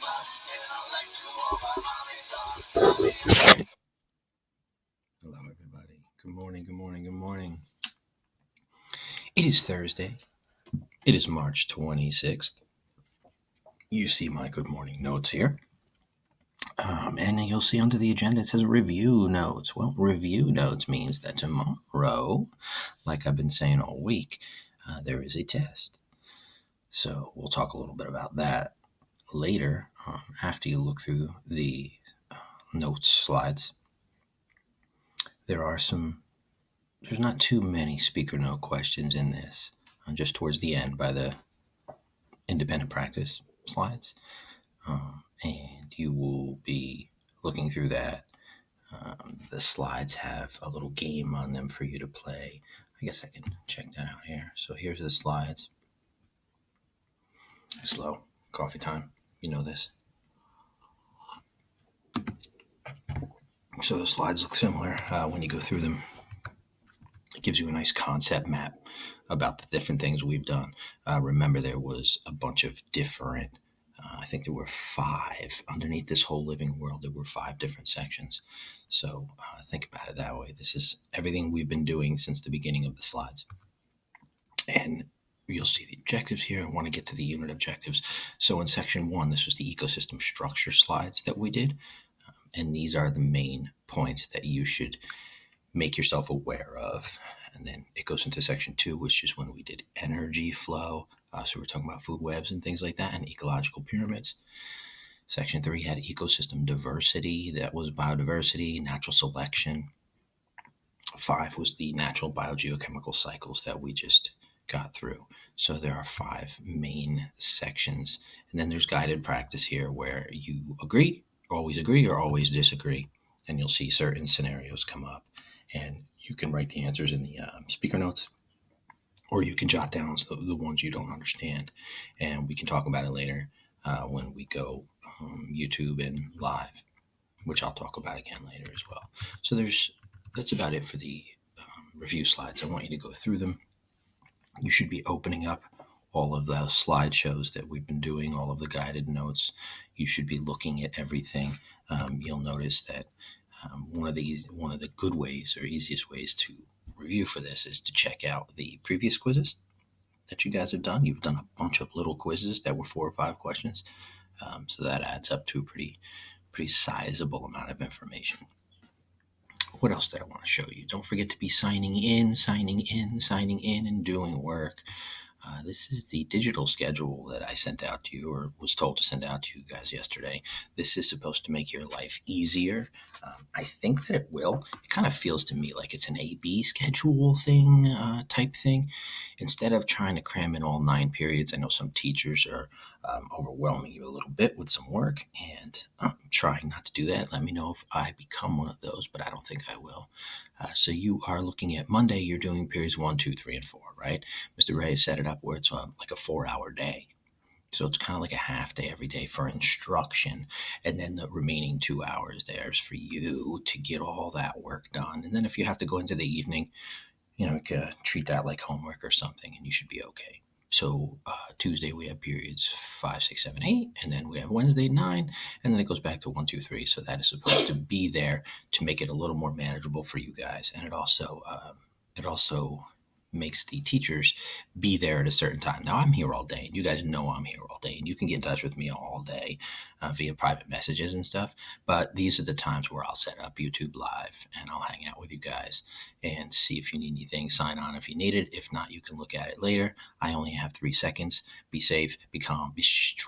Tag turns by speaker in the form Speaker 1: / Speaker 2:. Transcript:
Speaker 1: Hello, everybody. Good morning, good morning, good morning. It is Thursday. It is March 26th. You see my good morning notes here. And you'll see under the agenda it says review notes. Well, review notes means that tomorrow, like I've been saying all week, there is a test. So we'll talk a little bit about that later after you look through the notes slides. There's not too many speaker note questions in this, just towards the end by the independent practice slides. And you will be looking through that. The slides have a little game on them for you to play. I guess I can check that out here. So here's the slides. Slow coffee time. You know this. So the slides look similar when you go through them. It gives you a nice concept map about the different things we've done. Remember, there was a bunch of different, I think there were 5 underneath this whole living world. There were 5 different sections. So think about it that way. This is everything we've been doing since the beginning of the slides. And you'll see the objectives here. I want to get to the unit objectives. So in section 1, this was the ecosystem structure slides that we did. And these are the main points that you should make yourself aware of. And then it goes into section 2, which is when we did energy flow. So we're talking about food webs and things like that, and ecological pyramids. Section 3 had ecosystem diversity. That was biodiversity, natural selection. 5 was the natural biogeochemical cycles that we just got through. So there are 5 main sections. And then there's guided practice here where you always agree or always disagree. And you'll see certain scenarios come up. And you can write the answers in the speaker notes, or you can jot down the ones you don't understand. And we can talk about it later when we go YouTube and live, which I'll talk about again later as well. So that's about it for the review slides. I want you to go through them. You should be opening up all of those slideshows that we've been doing, all of the guided notes. You should be looking at everything. You'll notice that one of the good ways or easiest ways to review for this is to check out the previous quizzes that you guys have done. You've done a bunch of little quizzes that were 4 or 5 questions. So that adds up to a pretty sizable amount of information. What else did I want to show you? Don't forget to be signing in, and doing work. This is the digital schedule that I sent out to you, or was told to send out to you guys yesterday. This is supposed to make your life easier. I think that it will. It kind of feels to me like it's an A-B schedule type thing. Instead of trying to cram in all 9 periods, I know some teachers are overwhelming you a little bit with some work, and I'm trying not to do that. Let me know if I become one of those, but I don't think I will. So you are looking at Monday, you're doing periods 1, 2, 3, and 4, right? Mr. Ray has set it up where it's like a 4-hour day. So it's kind of like a half day every day for instruction. And then the remaining 2 hours there's for you to get all that work done. And then if you have to go into the evening, you can treat that like homework or something, and you should be okay. So Tuesday we have periods 5, 6, 7, 8, and then we have Wednesday 9, and then it goes back to 1, 2, 3. So that is supposed to be there to make it a little more manageable for you guys, and it also makes the teachers be there at a certain time. Now I'm here all day, and you guys know I'm here all day, and you can get in touch with me all day via private messages and stuff. But these are the times where I'll set up YouTube Live, and I'll hang out with you guys and see if you need anything. Sign on if you need it. If not, you can look at it later. I only have 3 seconds. Be safe, be calm, be strong.